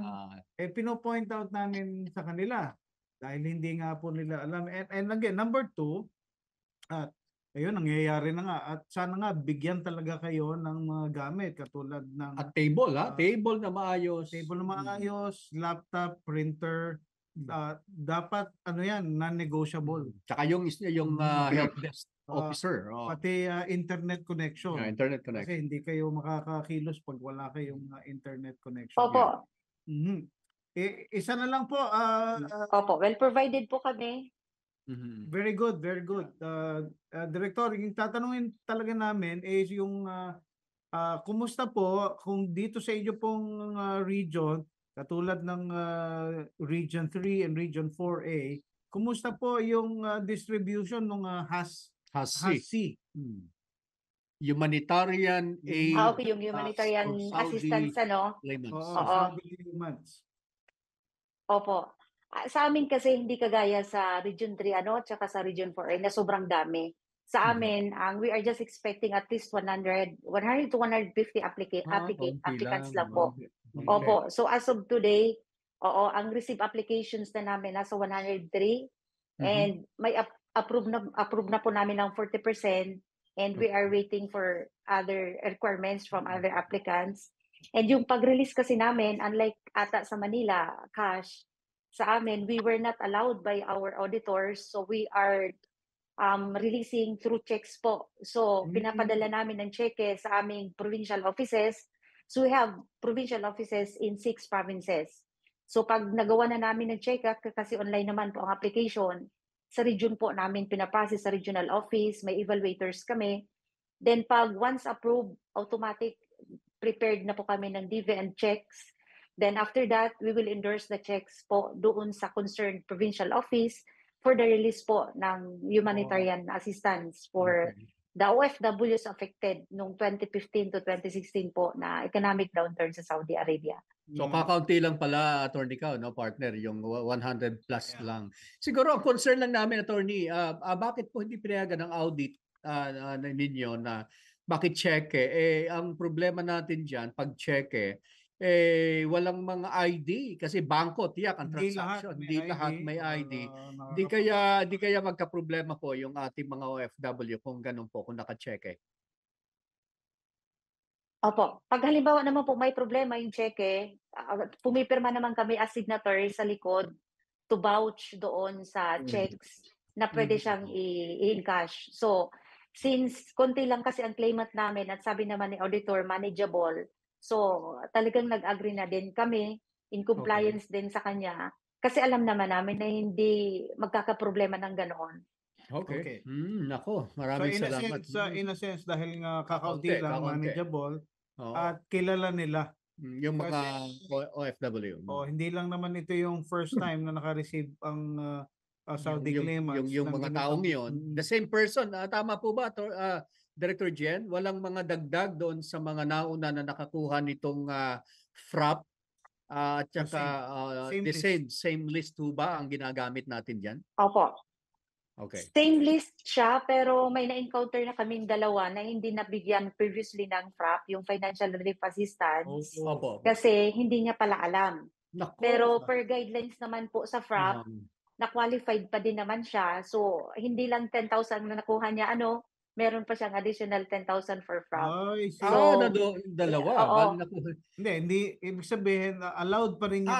Pino-point out namin sa kanila dahil hindi nga po nila alam. And again, number 2, ayun, nangyayari na nga. At sana nga, bigyan talaga kayo ng mga gamit katulad ng... At table, table na maayos. Table na maayos, laptop, printer. Dapat, non-negotiable. Tsaka yung help desk officer. Pati internet connection. Internet connection. Kasi hindi kayo makakakilos pag wala kayong internet connection. Opo. Isa na lang po. Opo, well provided po kami. Very good, very good. Director, yung tatanungin talaga namin is yung kumusta po kung dito sa inyo pong region, katulad ng Region 3 and Region 4A, kumusta po yung distribution ng HASC? Humanitarian aid. Okay, yung humanitarian assistance, Saudi claimants. Opo. Sa amin kasi hindi kagaya sa Region 3 tsaka sa Region 4 na sobrang dami. Sa amin, we are just expecting at least 100 to 150 applicants lang po. Opo. So as of today, ang receive applications na namin nasa 103 and may approve na po namin ng 40% and we are waiting for other requirements from other applicants. And yung pag-release kasi namin, unlike ata sa Manila, cash, sa amin, we were not allowed by our auditors. So we are releasing through checks po. So pinapadala namin ng cheque sa aming provincial offices. So we have provincial offices in 6 provinces. So pag nagawa na namin ng check, kasi online naman po ang application, sa region po namin pinaprocess sa regional office, may evaluators kami. Then pag once approved, automatic prepared na po kami ng DV checks. Then after that, we will endorse the checks po doon sa concerned provincial office for the release po ng humanitarian assistance for the OFWs affected noong 2015 to 2016 po na economic downturn sa Saudi Arabia. So kakaunti lang pala, Attorney Kao, no, partner, yung 100 plus lang. Siguro ang concern lang namin, Attorney, bakit po hindi pinayagan ng audit ninyo na bakit cheque? Ang problema natin diyan pag cheque, walang mga ID kasi bangko tiyak ang transaction. Hindi lahat may ID. Hindi kaya magka-problema po yung ating mga OFW kung ganun po, kung naka-cheque. Opo. Pag halimbawa naman po may problema yung cheque, pumipirma naman kami as signatory sa likod to vouch doon sa checks na pwede siyang i-encash. So, since konti lang kasi ang claimant namin at sabi naman ni auditor manageable, so talagang nag-agree na din kami in compliance din sa kanya kasi alam naman namin na hindi magkakaproblema ng ganoon. Okay. Nako, maraming salamat. In a sense, dahil nga kakaunti lang, manageable, at kilala nila. Yung mga OFW. Hindi lang naman ito yung first time na naka-receive ang Saudi claimants. Yung mga taong yun. The same person. Tama po ba, Director Jen? Walang mga dagdag doon sa mga nauna na nakakuha nitong FRAP at saka same list po ba ang ginagamit natin dyan? Opo. Okay. Same list siya pero may na-encounter na kaming dalawa na hindi nabigyan previously ng FRAP, yung financial relief assistance, kasi hindi niya pala alam. Naku. Pero per guidelines naman po sa FRAP, na-qualified pa din naman siya. So, hindi lang 10,000 na nakuha niya, meron pa siyang additional 10,000 for FRAP. Dalawa. Hindi. Ibig sabihin, allowed pa rin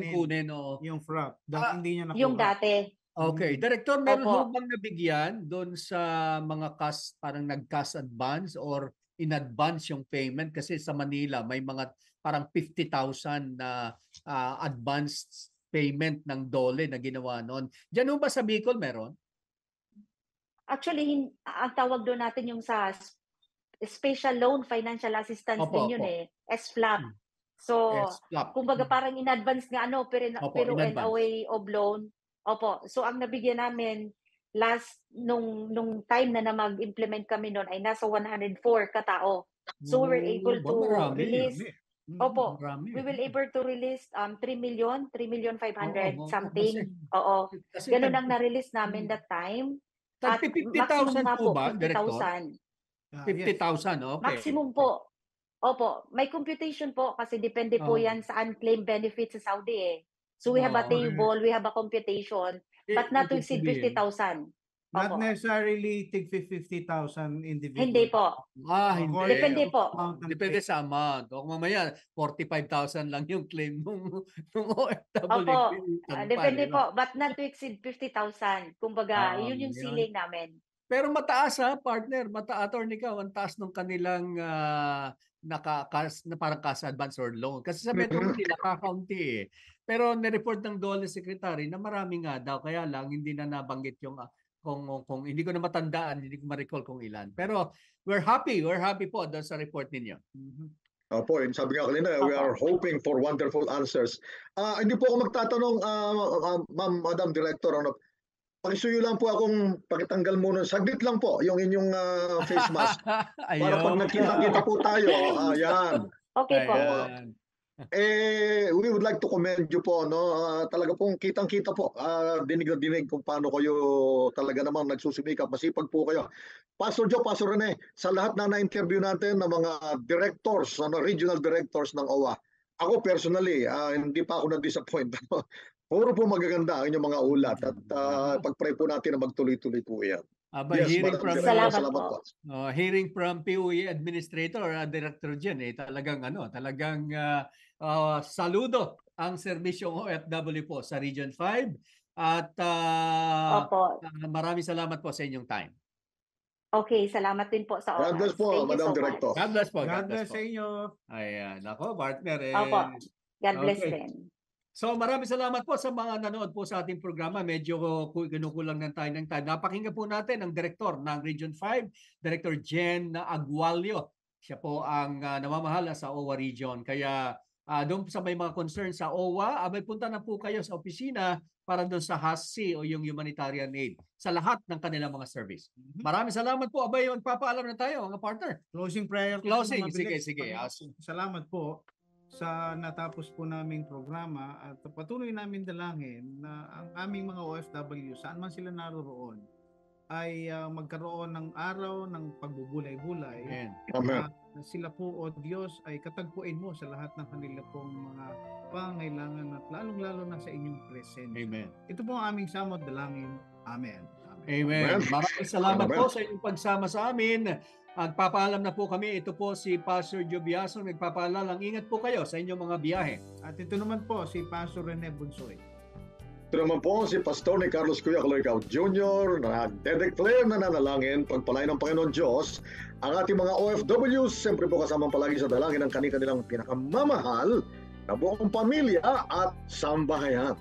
kunin yung FRAP. Hindi niya nakuha. Yung dati. Okay. Director, meron ho bang nabigyan doon sa mga parang nag-cash advance or in advance yung payment? Kasi sa Manila, may mga parang 50,000 na advanced payment ng DOLE na ginawa noon. Diyan ho ba sa Bicol meron? Actually, ang tawag doon natin yung sa Special Loan Financial Assistance din yun SFLAP. So, kumbaga parang in advance nga pero in a way of loan. Opo. So, ang nabigyan namin last nung time na mag-implement kami noon ay nasa 104 katao. So, we were able to release we will able to release 3,500,000 something. Ganun ang na-release namin that time. At 50,000 po ba, Director? 50,000, okay. Maximum po. Opo. May computation po kasi depende po yan sa unclaimed benefits sa Saudi So we have a table, we have a computation, but not to exceed 50,000. Not necessarily tig 50,000 individual. Hindi po. Hindi. Depende po. Depende sa amount. O kung mamaya, 45,000 lang yung claim nung OFW. Opo. Depende po, but not to exceed 50,000. Kumbaga, yun yung ceiling namin. Pero mataas partner. Attorney ka, ang taas ng kanilang na parang cash advance or loan. Kasi sa Metro Manila, kakaunti Pero nireport ng DOLE Secretary na marami nga daw. Kaya lang, hindi na nabanggit yung kung hindi ko na matandaan, hindi ko ma-recall kung ilan. Pero we're happy po doon sa report ninyo. Opo, sabi nga kanina, we are hoping for wonderful answers. Hindi po ako magtatanong, Madam Director, pakisuyo lang po akong pakitanggal muna. Saglit lang po yung inyong face mask. Para pag nagkita-kita po tayo, ayan. Okay po. We would like to commend you po, talaga pong kitang-kita po, dinig na dinig kung paano kayo talaga namang nagsusumikap, masipag po kayo. Pastor Joe, Pastor Rene, sa lahat na na-interview natin ng mga directors, regional directors ng OWA, ako personally, hindi pa ako na-disappoint. Puro po magaganda ang inyong mga ulat at pag-pray po natin na magtuloy-tuloy po yan. Hearing from PUE Administrator, Director Jen, talagang saludo ang serbisyong OFW po sa Region 5 at maraming salamat po sa inyong time. Okay, salamat din po sa oras. God bless po, Madam Director. God bless po. God bless sa inyo. Ayan, ako, partner. Opo, God bless din. So maraming salamat po sa mga nanood po sa ating programa. Medyo kinukulang ng tayo ng time. Napakinggan po natin ang Director ng Region 5, Director Jen Agualio. Siya po ang namamahala sa OWA Region. Kaya doon sa may mga concern sa OWA, may punta na po kayo sa opisina para doon sa HASC o yung humanitarian aid sa lahat ng kanilang mga service. Maraming salamat po. Abay, magpapaalam na tayo, mga partner. Closing prayer. Sige. Salamat po. sa natapos po naming programa at patuloy namin dalangin na ang aming mga OFW, saan man sila naroroon, ay magkaroon ng araw ng pagbubulay-bulay. Amen. Sila po, O Diyos, ay katagpuin mo sa lahat ng kanila pong mga pangailangan at lalong-lalo na sa inyong presensya. Amen. Ito po ang aming samot dalangin. Amen. Amen. Maraming salamat po sa inyong pagsama sa amin. Magpapaalam na po kami. Ito po si Pastor Joe Biason. Nagpapaalalang ingat po kayo sa inyong mga biyahe. At ito naman po si Pastor Rene Bunsoy. Ito naman po si Pastor ni Carlos Cuya Caloricao Jr. na nagde-declare na nanalangin pagpalain ng Panginoon Diyos ang ating mga OFWs. Siyempre po kasamang palagi sa dalangin ng kanilang pinakamamahal na buong pamilya at sambahayan.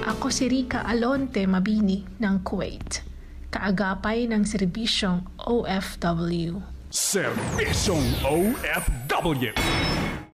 Ako si Rica Alonte Mabini ng Kuwait, kaagapay ng serbisyong OFW. Serbisyong OFW.